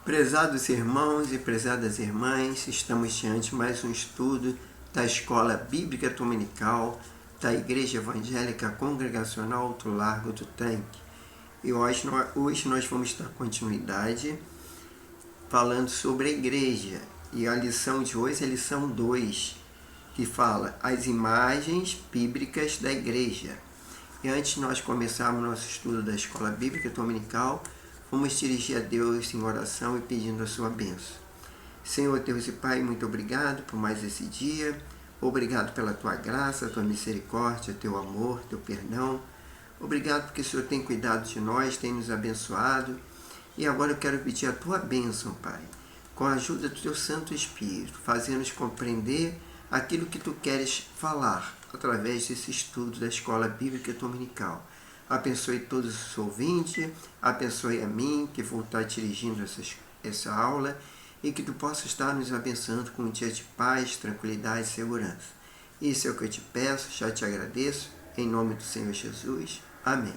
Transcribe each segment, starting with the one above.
Prezados irmãos e prezadas irmãs, estamos diante de mais um estudo da Escola Bíblica Dominical da Igreja Evangélica Congregacional Alto Largo do Tanque. E hoje nós vamos dar continuidade falando sobre a igreja. E a lição de hoje é a lição 2, que fala as imagens bíblicas da igreja. E antes de nós começarmos nosso estudo da Escola Bíblica Dominical, vamos dirigir a Deus em oração e pedindo a sua bênção. Senhor Deus e Pai, muito obrigado por mais esse dia. Obrigado pela tua graça, tua misericórdia, teu amor, teu perdão. Obrigado porque o Senhor tem cuidado de nós, tem nos abençoado. E agora eu quero pedir a tua bênção, Pai, com a ajuda do teu Santo Espírito, fazendo-nos compreender aquilo que tu queres falar através desse estudo da Escola Bíblica Dominical. Abençoe todos os ouvintes, abençoe a mim, que vou estar dirigindo essa aula, e que tu possas estar nos abençoando com um dia de paz, tranquilidade e segurança. Isso é o que eu te peço, já te agradeço, em nome do Senhor Jesus. Amém.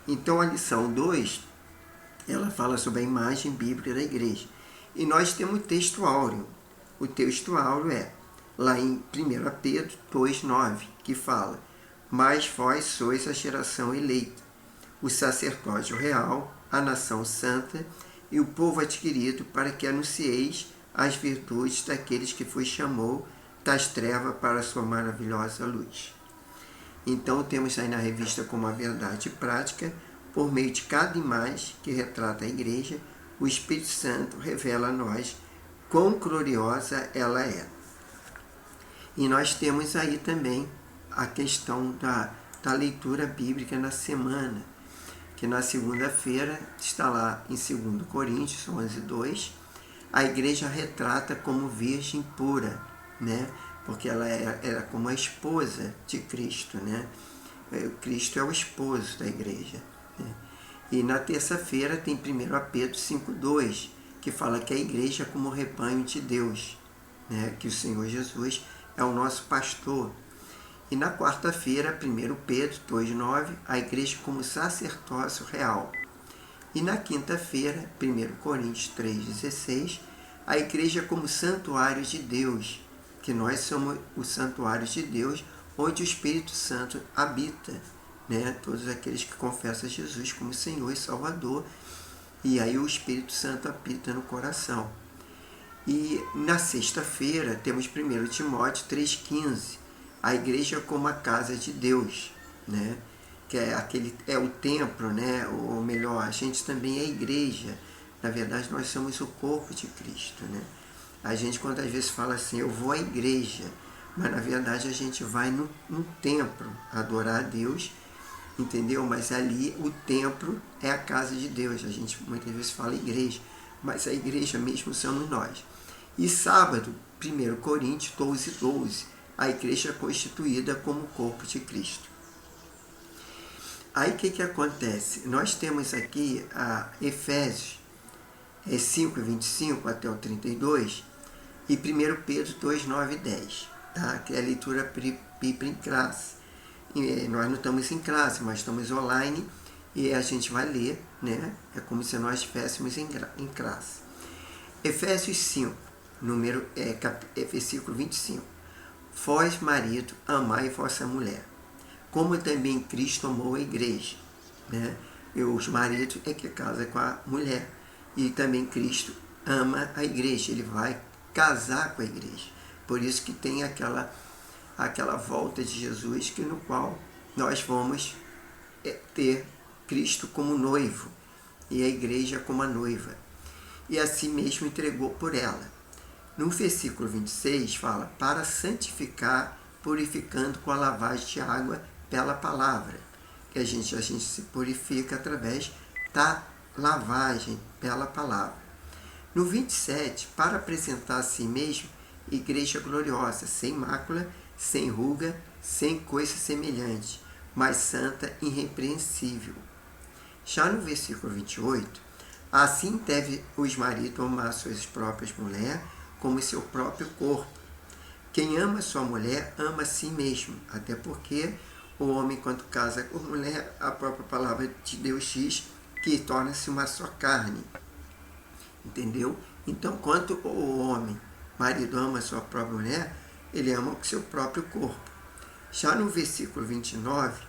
Então a lição 2, ela fala sobre a imagem bíblica da igreja. E nós temos o texto áureo. O texto áureo é lá em 1 Pedro 2,9, que fala: mas vós sois a geração eleita, o sacerdócio real, a nação santa e o povo adquirido, para que anuncieis as virtudes daqueles que vos chamou das trevas para a sua maravilhosa luz. Então temos aí na revista como a verdade prática, por meio de cada imagem que retrata a igreja, o Espírito Santo revela a nós quão gloriosa ela é. E nós temos aí também a questão da leitura bíblica na semana, que na segunda-feira está lá em 2 Coríntios 11:2, a igreja retrata como virgem pura, né? Porque ela era como a esposa de Cristo, né? Cristo é o esposo da igreja, né? E na terça-feira tem 1 Pedro 5:2, que fala que a igreja é como o rebanho de Deus, né? Que o Senhor Jesus é o nosso pastor. E na quarta-feira, 1 Pedro 2,9, a igreja como sacerdócio real. E na quinta-feira, 1 Coríntios 3,16, a igreja como santuário de Deus, que nós somos o santuário de Deus, onde o Espírito Santo habita, né? Todos aqueles que confessam Jesus como Senhor e Salvador, e aí o Espírito Santo habita no coração. E na sexta-feira, temos 1 Timóteo 3,15, a igreja como a casa de Deus, né? Que é o templo, né? Ou melhor, a gente também é a igreja. Na verdade, nós somos o corpo de Cristo, né? A gente, quantas vezes fala assim, eu vou à igreja, mas na verdade a gente vai no templo adorar a Deus, entendeu? Mas ali o templo é a casa de Deus. A gente muitas vezes fala igreja, mas a igreja mesmo somos nós. E sábado, 1 Coríntios 12:12, a igreja é constituída como o corpo de Cristo. Aí o que acontece? Nós temos aqui a Efésios 5:25 até o 32 e 1 Pedro 2:9 e 10, tá? Que é a leitura bíblica em classe. E nós não estamos em classe, mas estamos online e a gente vai ler, né? É como se nós estivéssemos em classe. Efésios 5, versículo 25. Vós, marido, amai vossa mulher, como também Cristo amou a igreja, né? E os maridos é que casa com a mulher, e também Cristo ama a igreja, ele vai casar com a igreja. Por isso que tem aquela volta de Jesus, que no qual nós vamos ter Cristo como noivo e a igreja como a noiva, e assim mesmo entregou por ela. No versículo 26 fala, para santificar, purificando com a lavagem de água pela palavra, que a gente se purifica através da lavagem pela palavra. No 27, para apresentar a si mesmo igreja gloriosa, sem mácula, sem ruga, sem coisa semelhante, mas santa e irrepreensível. Já no versículo 28, assim deve os maridos amar suas próprias mulheres como seu próprio corpo. Quem ama sua mulher, ama a si mesmo, até porque o homem, quando casa com mulher, a própria palavra de Deus diz que torna-se uma só carne. Entendeu? Então, quanto o homem, marido, ama a sua própria mulher, ele ama o seu próprio corpo. Já no versículo 29,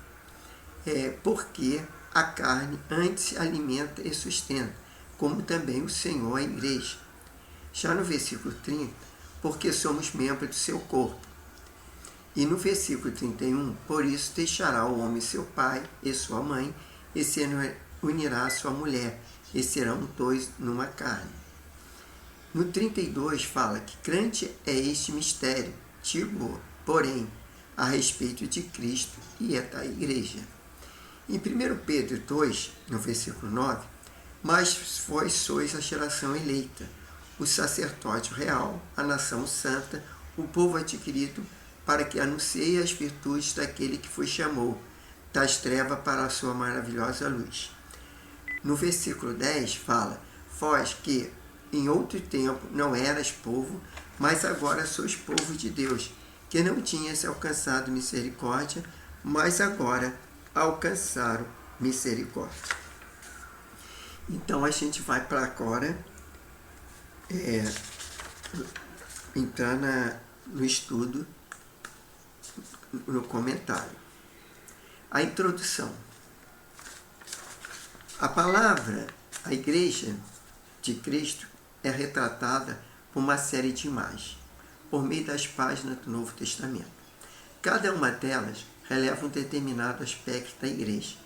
porque a carne antes alimenta e sustenta, como também o Senhor a igreja. Já no versículo 30, porque somos membros do seu corpo. E no versículo 31, por isso deixará o homem seu pai e sua mãe, e se unirá a sua mulher, e serão dois numa carne. No 32 fala que grande é este mistério, digo, porém, a respeito de Cristo e é da igreja. Em 1 Pedro 2, no versículo 9, mas vós sois a geração eleita, o sacerdócio real, a nação santa, o povo adquirido, para que anuncie as virtudes daquele que vos chamou, das trevas para a sua maravilhosa luz. No versículo 10 fala, vós que em outro tempo não eras povo, mas agora sois povo de Deus, que não tinhas alcançado misericórdia, mas agora alcançaram misericórdia. Então a gente vai para agora entrar no estudo, no comentário. A introdução. A palavra, a igreja de Cristo, é retratada por uma série de imagens, por meio das páginas do Novo Testamento. Cada uma delas releva um determinado aspecto da igreja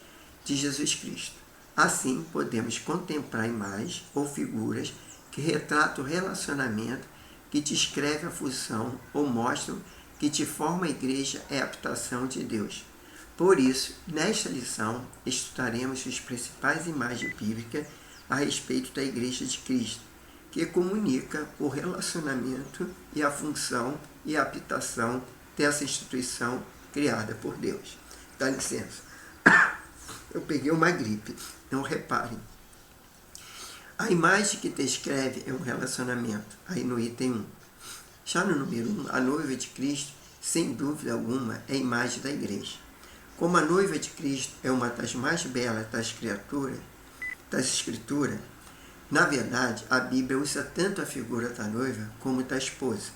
de Jesus Cristo. Assim, podemos contemplar imagens ou figuras que retratam o relacionamento, que descreve a função ou mostram que de forma a igreja é a habitação de Deus. Por isso, nesta lição, estudaremos as principais imagens bíblicas a respeito da igreja de Cristo, que comunica o relacionamento e a função e a habitação dessa instituição criada por Deus. Dá licença. Eu peguei uma gripe, não reparem. A imagem que descreve é um relacionamento, aí no item 1. Já no número 1, a noiva de Cristo, sem dúvida alguma, é a imagem da igreja. Como a noiva de Cristo é uma das mais belas das Escrituras, na verdade, a Bíblia usa tanto a figura da noiva como da esposa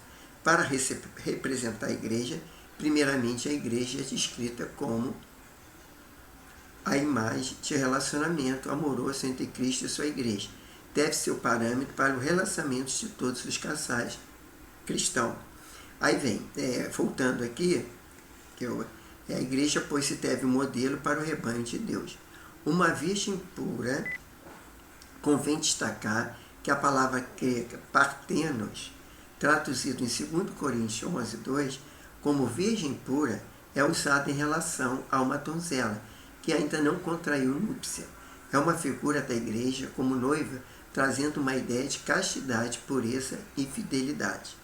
para representar a igreja. Primeiramente, a igreja é descrita como a imagem de relacionamento amoroso entre Cristo e sua igreja. Deve ser o parâmetro para o relacionamento de todos os casais cristãos. Aí vem, voltando aqui, a igreja, pois, se deve um modelo para o rebanho de Deus. Uma virgem pura, convém destacar que a palavra grega partenos, traduzido em 2 Coríntios 11:2, como virgem pura, é usada em relação a uma donzela que ainda não contraiu núpcia. É uma figura da igreja como noiva, trazendo uma ideia de castidade, pureza e fidelidade.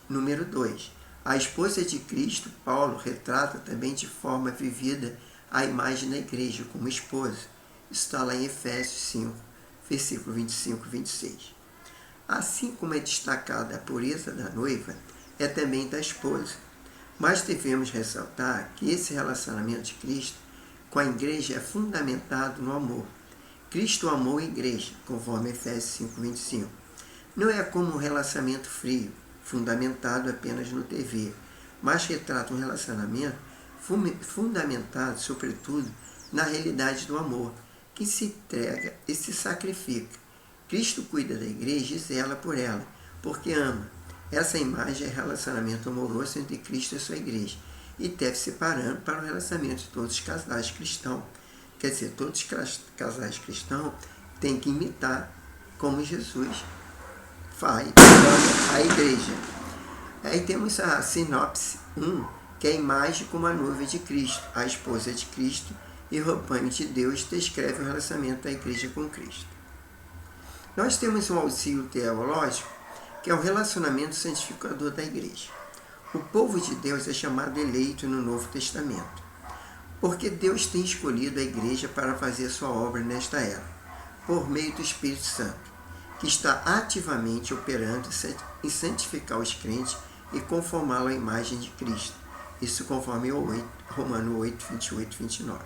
Número 2. A esposa de Cristo, Paulo, retrata também de forma vivida a imagem da igreja como esposa. Está lá em Efésios 5, versículo 25 e 26. Assim como é destacada a pureza da noiva, é também da esposa. Mas devemos ressaltar que esse relacionamento de Cristo com a igreja é fundamentado no amor. Cristo amou a igreja, conforme Efésios 5, 25. Não é como um relacionamento frio, fundamentado apenas no dever, mas retrata um relacionamento fundamentado, sobretudo, na realidade do amor, que se entrega e se sacrifica. Cristo cuida da igreja e zela por ela, porque ama. Essa imagem é relacionamento amoroso entre Cristo e sua igreja, e deve se parando para o relacionamento de todos os casais cristãos. Quer dizer, todos os casais cristãos têm que imitar como Jesus faz a igreja. Aí temos a sinopse 1, que é a imagem como a noiva de Cristo, a esposa de Cristo e o rebanho de Deus, descreve o relacionamento da igreja com Cristo. Nós temos um auxílio teológico, que é o relacionamento santificador da igreja. O povo de Deus é chamado eleito no Novo Testamento, porque Deus tem escolhido a igreja para fazer sua obra nesta era, por meio do Espírito Santo, que está ativamente operando em santificar os crentes e conformá-lo à imagem de Cristo. Isso conforme Romanos 8, 28 e 29.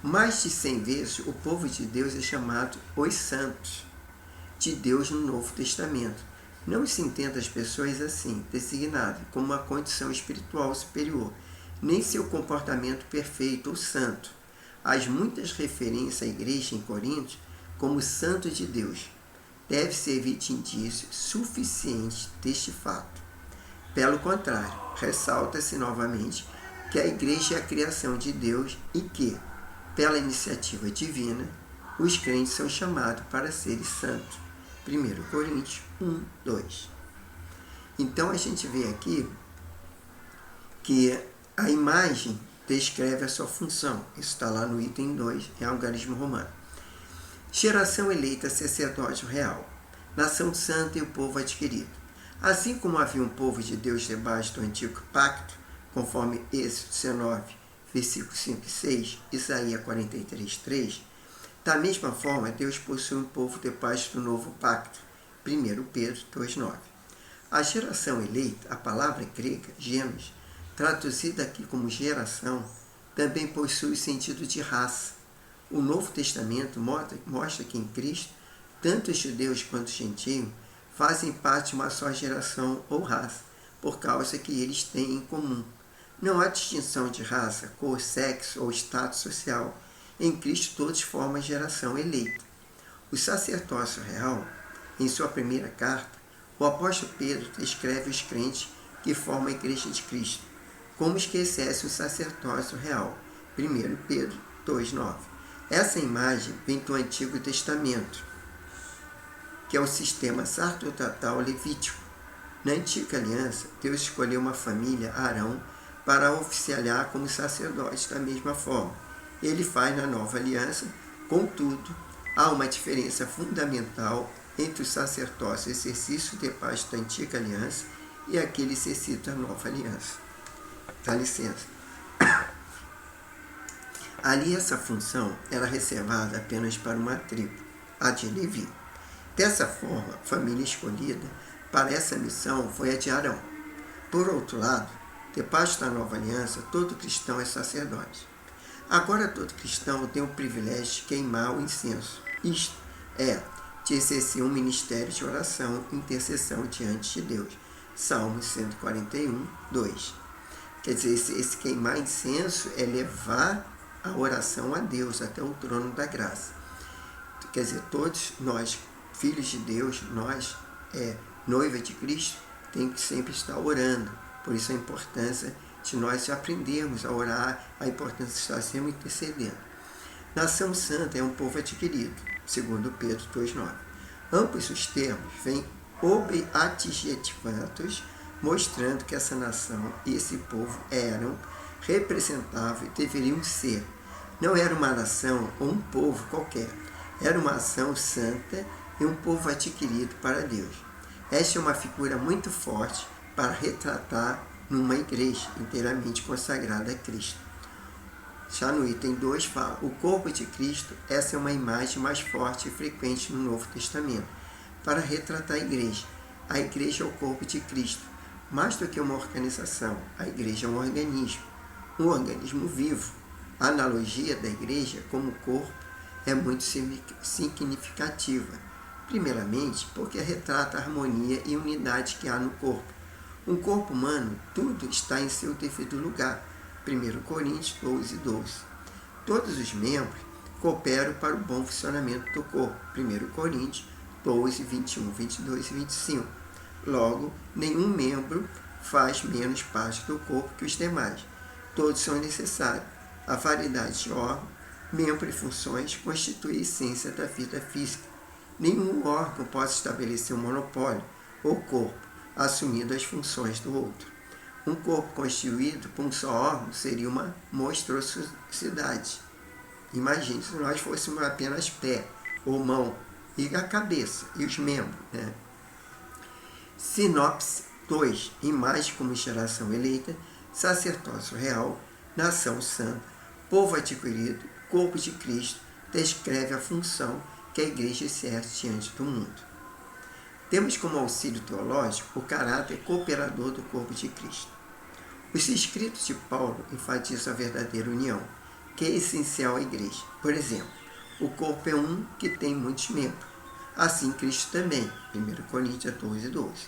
Mais de 100 vezes o povo de Deus é chamado os santos. de Deus no Novo Testamento. Não se entenda as pessoas assim, designadas como uma condição espiritual superior, nem seu comportamento perfeito ou santo. As muitas referências à igreja em Corinto como santo de Deus deve servir de indício suficiente deste fato. Pelo contrário, ressalta-se novamente que a igreja é a criação de Deus e que, pela iniciativa divina, os crentes são chamados para serem santos. 1 Coríntios 1, 2. Então a gente vê aqui que a imagem descreve a sua função. Isso está lá no item 2, em algarismo romano. Geração eleita, sacerdócio real, nação santa e o povo adquirido. Assim como havia um povo de Deus debaixo do antigo pacto, conforme Êxodo 19, versículos 5 e 6, Isaías 43, 3, da mesma forma, Deus possui um povo debaixo do novo pacto. 1 Pedro 2,9. A geração eleita, a palavra grega, genos, traduzida aqui como geração, também possui o sentido de raça. O Novo Testamento mostra que em Cristo, tanto os judeus quanto os gentios fazem parte de uma só geração ou raça, por causa que eles têm em comum. Não há distinção de raça, cor, sexo ou status social. Em Cristo todos formam a geração eleita. O sacerdócio real, em sua primeira carta, o apóstolo Pedro descreve os crentes que formam a igreja de Cristo, como os que exercem o sacerdócio real. 1 Pedro 2,9. Essa imagem vem do Antigo Testamento, que é o sistema sacerdotal levítico. Na Antiga Aliança, Deus escolheu uma família, Arão, para oficializar como sacerdote da mesma forma. Ele faz na Nova Aliança. Contudo, há uma diferença fundamental entre o sacerdócio exercício debaixo da Antiga Aliança e aquele exercício da Nova Aliança. Dá licença. Ali essa função era reservada apenas para uma tribo, a de Levi. Dessa forma, a família escolhida para essa missão foi a de Arão. Por outro lado, debaixo da Nova Aliança, todo cristão é sacerdote. Agora todo cristão tem o privilégio de queimar o incenso, isto é, de exercer um ministério de oração e intercessão diante de Deus. Salmo 141, 2. Quer dizer, esse queimar incenso é levar a oração a Deus, até o trono da graça. Quer dizer, todos nós, filhos de Deus, nós, noiva de Cristo, tem que sempre estar orando. Por isso a importância de nós aprendermos a orar, a importância de estar sempre intercedendo. Nação santa é um povo adquirido, segundo Pedro 2,9. Ambos os termos vêm adjetivados, mostrando que essa nação e esse povo eram, representavam e deveriam ser. Não era uma nação ou um povo qualquer, era uma ação santa e um povo adquirido para Deus. Esta é uma figura muito forte para retratar numa igreja inteiramente consagrada a Cristo. Já no item 2 fala, o corpo de Cristo, essa é uma imagem mais forte e frequente no Novo Testamento, para retratar a igreja. A igreja é o corpo de Cristo, mais do que uma organização, a igreja é um organismo vivo. A analogia da igreja como corpo é muito significativa, primeiramente porque retrata a harmonia e unidade que há no corpo. Um corpo humano, tudo está em seu devido lugar. 1 Coríntios 12, 12. Todos os membros cooperam para o bom funcionamento do corpo. 1 Coríntios 12, 21, 22 e 25. Logo, nenhum membro faz menos parte do corpo que os demais. Todos são necessários. A variedade de órgãos, membros e funções constitui a essência da vida física. Nenhum órgão pode estabelecer um monopólio ou corpo, assumindo as funções do outro. Um corpo constituído por um só órgão seria uma monstruosidade. Imagine se nós fôssemos apenas pé ou mão, e a cabeça, e os membros. Sinopse 2. Imagem como geração eleita, sacerdócio real, nação santa, povo adquirido, corpo de Cristo, descreve a função que a igreja exerce diante do mundo. Temos como auxílio teológico o caráter cooperador do corpo de Cristo. Os escritos de Paulo enfatizam a verdadeira união, que é essencial à igreja. Por exemplo, o corpo é um que tem muitos membros. assim Cristo também. 1 Coríntios 12:12.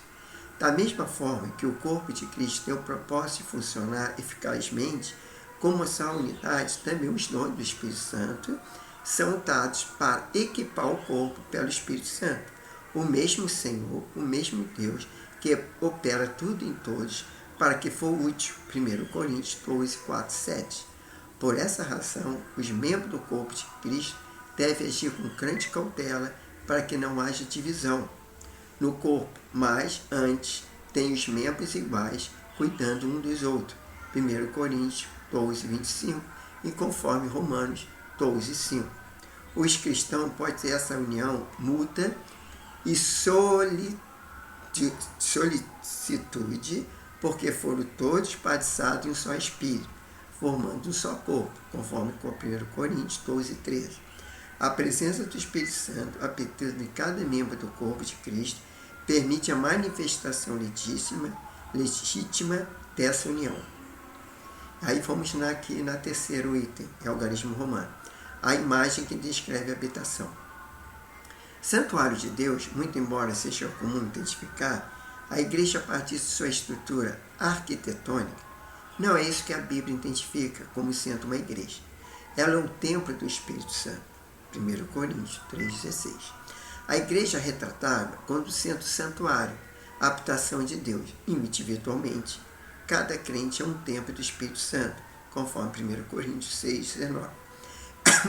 Da mesma forma que o corpo de Cristo tem o propósito de funcionar eficazmente, como essa unidade, também os dons do Espírito Santo são dados para equipar o corpo pelo Espírito Santo. O mesmo Senhor, o mesmo Deus, que opera tudo em todos, para que for útil. 1 Coríntios 12:4-7. Por essa razão, os membros do corpo de Cristo devem agir com grande cautela para que não haja divisão no corpo, mas antes tem os membros iguais, cuidando um dos outros. 1 Coríntios 12:25 e conforme Romanos 12:5. Os cristãos podem ter essa união mútua e solicitude, porque foram todos batizados em um só Espírito, formando um só corpo, conforme 1 Coríntios 12:13. A presença do Espírito Santo, habitando em cada membro do corpo de Cristo, permite a manifestação legítima dessa união. Aí vamos aqui na terceiro item, é o algarismo romano. A imagem que descreve a habitação. Santuário de Deus, muito embora seja comum identificar, a igreja a partir de sua estrutura arquitetônica, não é isso que a Bíblia identifica como sendo uma igreja. Ela é um templo do Espírito Santo. 1 Coríntios 3,16. A igreja é retratada quando sendo santuário, a habitação de Deus. Individualmente, cada crente é um templo do Espírito Santo, conforme 1 Coríntios 6,19.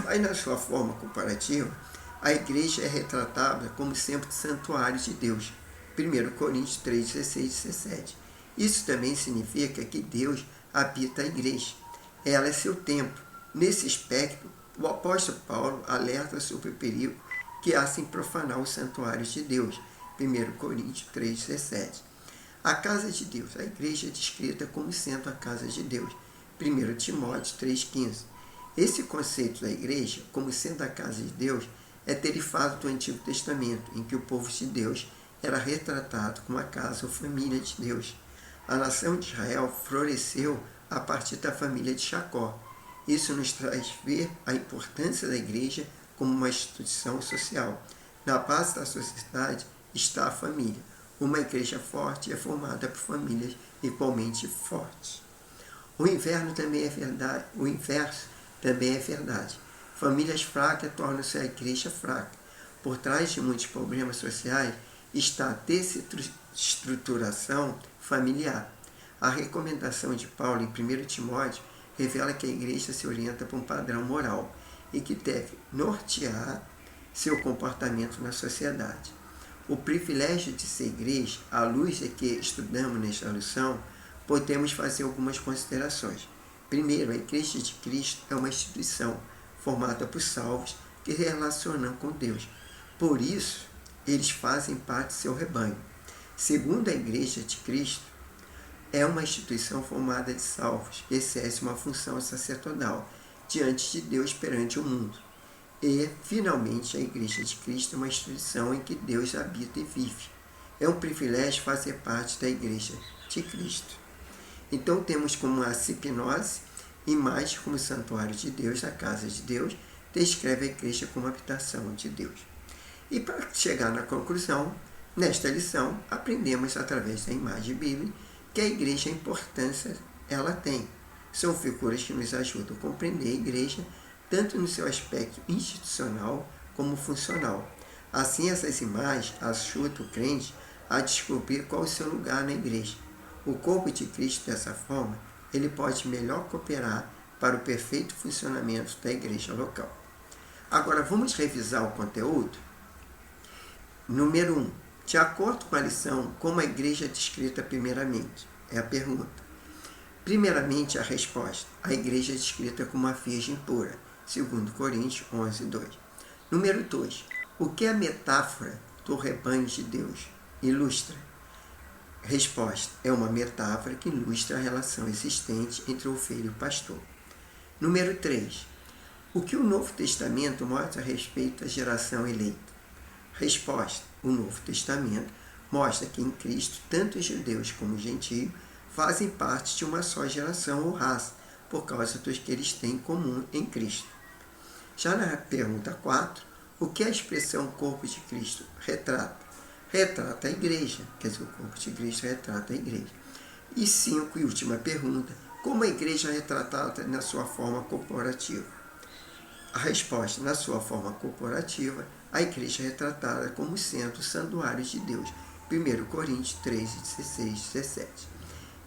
Mas na sua forma comparativa, a igreja é retratada como sempre santuário de Deus. 1 Coríntios 3,16 e 17. Isso também significa que Deus habita a igreja. Ela é seu templo. Nesse aspecto, o apóstolo Paulo alerta sobre o perigo que há em profanar os santuários de Deus. 1 Coríntios 3,17. A casa de Deus, a igreja é descrita como sendo a casa de Deus. 1 Timóteo 3,15. Esse conceito da igreja, como sendo a casa de Deus, é derivado do Antigo Testamento, em que o povo de Deus era retratado como a casa ou família de Deus. A nação de Israel floresceu a partir da família de Jacó. Isso nos traz ver a importância da igreja como uma instituição social. Na base da sociedade está a família. Uma igreja forte é formada por famílias igualmente fortes. O inverso também é verdade. Famílias fracas tornam-se a igreja fraca. Por trás de muitos problemas sociais está a desestruturação familiar. A recomendação de Paulo em 1 Timóteo revela que a igreja se orienta para um padrão moral e que deve nortear seu comportamento na sociedade. O privilégio de ser igreja, à luz de que estudamos nesta lição, podemos fazer algumas considerações. Primeiro, a Igreja de Cristo é uma instituição formada por salvos que se relacionam com Deus. Por isso, eles fazem parte do seu rebanho. Segundo, a Igreja de Cristo é uma instituição formada de salvos que exerce uma função sacerdotal diante de Deus perante o mundo. E, finalmente, a Igreja de Cristo é uma instituição em que Deus habita e vive. É um privilégio fazer parte da Igreja de Cristo. Então, temos como a hipnose, imagem como santuário de Deus, a casa de Deus, descreve a Igreja como habitação de Deus. E para chegar na conclusão, nesta lição, aprendemos através da imagem bíblica que a Igreja, a importância ela tem. São figuras que nos ajudam a compreender a Igreja tanto no seu aspecto institucional como funcional. Assim, essas imagens ajudam o crente a descobrir qual é o seu lugar na Igreja. O corpo de Cristo, dessa forma, ele pode melhor cooperar para o perfeito funcionamento da igreja local. Agora, vamos revisar o conteúdo? Número 1. De acordo com a lição, como a igreja é descrita primeiramente? É a pergunta. Primeiramente, a resposta. A igreja é descrita como uma virgem pura. 2 Coríntios 11:2. Número 2. O que a metáfora do rebanho de Deus ilustra? Resposta. É uma metáfora que ilustra a relação existente entre o ovelha e o pastor. Número 3. O que o Novo Testamento mostra a respeito da geração eleita? Resposta. O Novo Testamento mostra que em Cristo, tanto os judeus como os gentios fazem parte de uma só geração ou raça, por causa dos que eles têm em comum em Cristo. Já na pergunta 4, O que a expressão corpo de Cristo retrata? Retrata a igreja, quer dizer, o corpo de Cristo retrata a igreja. E 5, e última pergunta, como a igreja é retratada na sua forma corporativa? A resposta, na sua forma corporativa, a igreja é retratada como sendo o santuário de Deus. 1 Coríntios 3, 16, 17.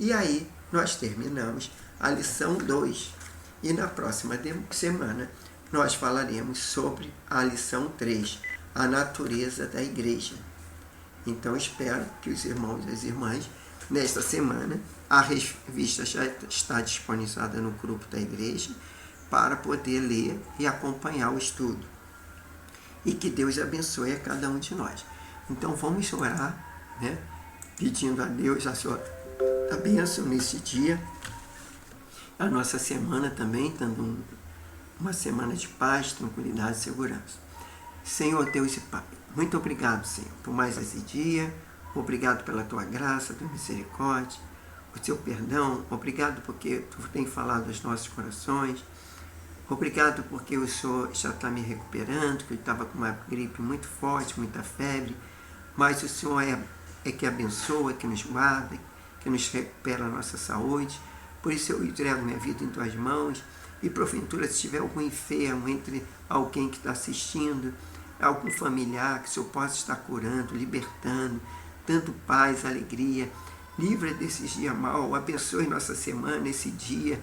E aí, nós terminamos a lição 2. E na próxima semana, nós falaremos sobre a lição 3, a natureza da igreja. Então, espero que os irmãos e as irmãs, nesta semana, a revista já está disponibilizada no grupo da igreja para poder ler e acompanhar o estudo. E que Deus abençoe a cada um de nós. Então, vamos orar, né? Pedindo a Deus a sua bênção nesse dia. A nossa semana também, dando uma semana de paz, tranquilidade e segurança. Senhor Deus e Pai, muito obrigado, Senhor, por mais esse dia. Obrigado pela Tua graça, Tua misericórdia, o Teu perdão. Obrigado porque Tu tem falado aos nossos corações. Obrigado porque o Senhor já está me recuperando, que eu estava com uma gripe muito forte, muita febre. Mas o Senhor é que abençoa, que nos guarda, que nos recupera a nossa saúde. Por isso eu entrego minha vida em Tuas mãos. E porventura, se tiver algum enfermo entre alguém que está assistindo, algum familiar que o Senhor possa estar curando, libertando, dando paz, alegria, livra desses dias mal, abençoe nossa semana, esse dia,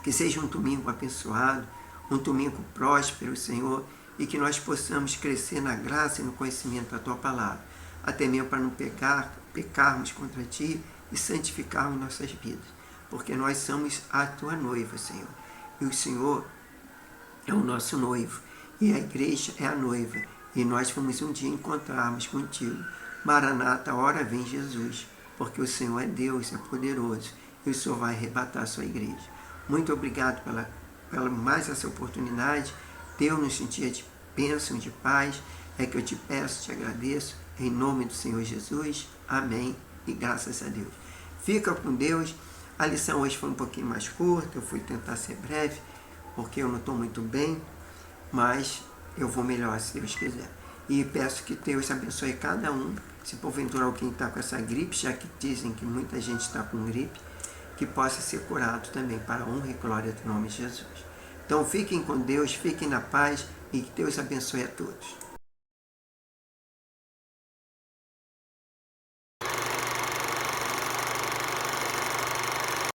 que seja um domingo abençoado, um domingo próspero, Senhor, e que nós possamos crescer na graça e no conhecimento da Tua palavra, até mesmo para não pecarmos contra Ti e santificarmos nossas vidas, porque nós somos a Tua noiva, Senhor, e o Senhor é o nosso noivo, e a igreja é a noiva, e nós vamos um dia encontrarmos contigo. Maranata, ora vem Jesus, porque o Senhor é Deus, é poderoso, e o Senhor vai arrebatar a sua igreja. Muito obrigado pela mais essa oportunidade. Deu-nos um dia de bênção, de paz. É que eu te peço, te agradeço, em nome do Senhor Jesus. Amém. E graças a Deus. Fica com Deus. A lição hoje foi um pouquinho mais curta. Eu fui tentar ser breve, porque eu não estou muito bem. Mas eu vou melhor, se Deus quiser. E peço que Deus abençoe cada um. Se porventura alguém está com essa gripe, já que dizem que muita gente está com gripe, que possa ser curado também, para a honra e glória do nome de Jesus. Então fiquem com Deus, fiquem na paz e que Deus abençoe a todos.